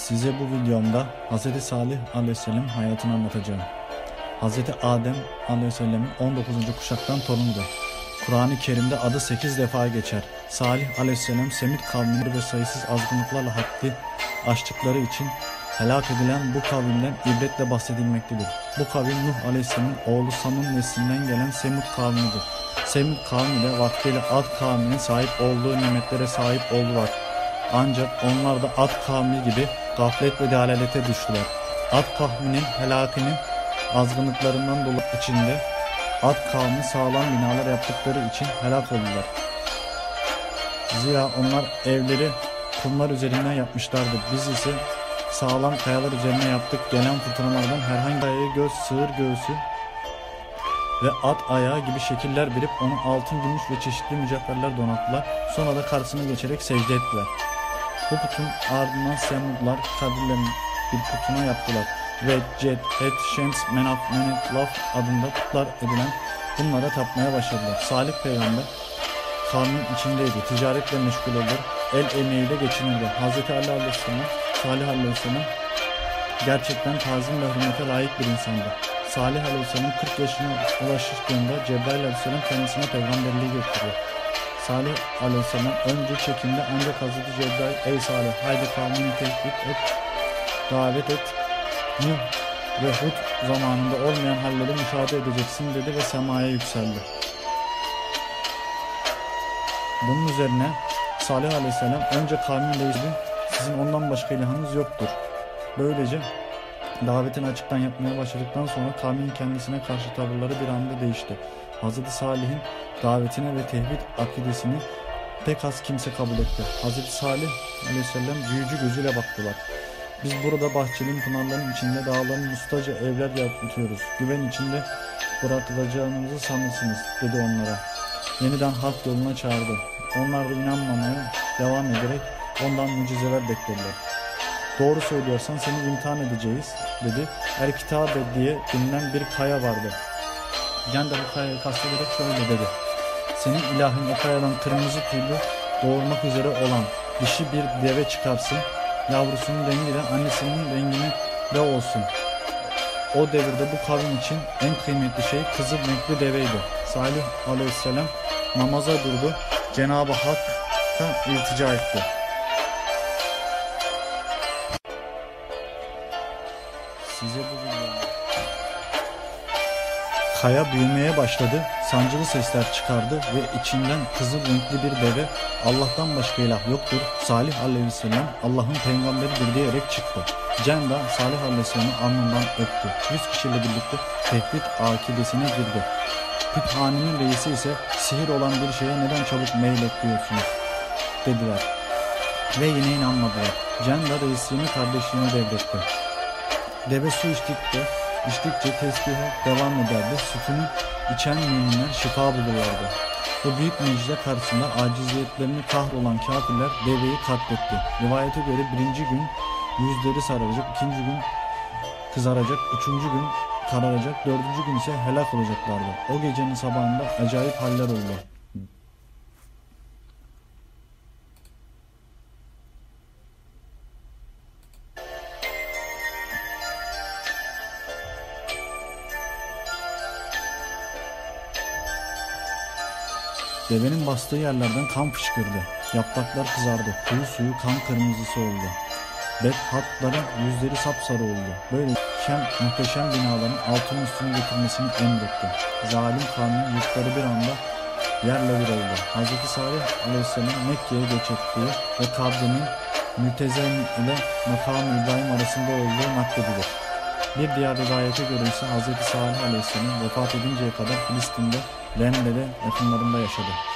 Size bu videomda Hz. Salih Aleyhisselam hayatını anlatacağım. Hz. Adem Aleyhisselam'ın 19. kuşaktan torunudur. Kur'an-ı Kerim'de adı 8 defa geçer. Salih Aleyhisselam Semud kavmini ve sayısız azgınlıklarla haddi aştıkları için helak edilen bu kavimden ibretle bahsedilmektedir. Bu kavim Nuh Aleyhisselam'ın oğlu Sam'ın neslinden gelen Semud kavmidir. Semud kavmi de vaktiyle Ad kavminin sahip olduğu nimetlere sahip oldular. Ancak onlar da Ad kavmi gibi gaflet ve dalalete düştüler. Ad kavminin helakinin azgınlıklarından dolayı içinde Ad kavmi sağlam binalar yaptıkları için helak oldular. Zira onlar evleri kumlar üzerinden yapmışlardı. Biz ise sağlam kayalar üzerine yaptık. Gelen fırtınalardan herhangi bir göz, sığır göğsü ve at ayağı gibi şekiller verip onu altın, gümüş ve çeşitli mücevherler donattılar. Sonra da karşısına geçerek secde ettiler. Bu putun ardından Semudlar Kadirlerin bir putuna yaptılar ve Ced, Het, Şems, Menaf, Menetlaf adında putlar edilen bunlara tapmaya başladılar. Salih peygamber kavmin içindeydi. Ticaretle meşgul olur, el emeğiyle geçinirdi. Hz. Ali Aleyhisselam, Salih Aleyhisselam gerçekten tazim ve hürmete layık bir insandı. Salih Aleyhisselam 40 yaşına ulaştığında Cebrail Aleyhisselam kendisine peygamberliği götürüyor. Salih Aleyhisselam önce çekindi ancak Hz. Cebrail ey Salih haydi kavmini tehdit et, davet et. Nuh ve Hud zamanında olmayan halleri müşahede edeceksin dedi ve semaya yükseldi. Bunun üzerine Salih Aleyhisselam önce kavminle ilgili sizin ondan başka ilahınız yoktur. Böylece davetini açıktan yapmaya başladıktan sonra kavmin kendisine karşı tavırları bir anda değişti. Hz. Salih'in davetine ve tevhid akidesini pek az kimse kabul etti. Hz. Salih Aleyhisselam büyücü gözüyle baktılar. Biz burada bahçeli pınarların içinde dağların ustaca evler yapıyoruz. Güven içinde bırakılacağınızı sanırsınız dedi onlara. Yeniden hak yoluna çağırdı. Onlar da inanmamaya devam ederek ondan mucizeler beklediler. Doğru söylüyorsan seni imtihan edeceğiz dedi. Er-Kitabe diye bilinen bir kaya vardı. Can da bu kayayı kastederek şöyle dedi. Senin ilahın o kayadan kırmızı tüylü doğurmak üzere olan dişi bir deve çıkarsın. Yavrusunun rengi de annesinin rengine de olsun. O devirde bu kavim için en kıymetli şey kızıl renkli deveydi. Salih Aleyhisselam namaza durdu. Cenab-ı Hakk'a iltica etti. Size bu videoda kaya büyümeye başladı, sancılı sesler çıkardı ve içinden kızıl renkli bir deve, Allah'tan başka ilah yoktur, Salih Aleyhisselam Allah'ın peygamberidir diyerek çıktı. Cen da Salih Aleyhisselam'ın alnından öptü. 100 kişiyle birlikte tehdit akidesine girdi. Kütüphanenin reisi ise sihir olan bir şeye neden çabuk meyletliyorsunuz dediler. Ve yine inanmadılar. Cen da reisliğini kardeşliğine devretti. Deve su içtikçe tesbihe devam ederdi. Sütünü içen müminler şifa bulurlardı. Bu büyük mucize karşısında aciziyetlerini kahrolan kafirler deveyi katletti. Rivayete göre birinci gün yüzleri sararacak, ikinci gün kızaracak, üçüncü gün kararacak, dördüncü gün ise helak olacaklardı. O gecenin sabahında acayip haller oldu. Devenin bastığı yerlerden kan fışkırdı. Yapraklar kızardı. Kuyu suyu kan kırmızısı oldu. Bedhatların yüzleri sapsarı oldu. Böyle muhteşem binaların altın üstüne getirmesini emretti. Zalim kavmin yurtları bir anda yerle bir oldu. Hz. Salih Aleyhisselam Mekke'ye göç ettiği ve kabrinin Mütezen ile Makam-ı İbrahim arasında olduğu nakledilir. Bir diğer rivayete göre ise Hz. Salih Aleyhisselam vefat edinceye kadar Filistin'de Lemle'de yakınlarında yaşadı.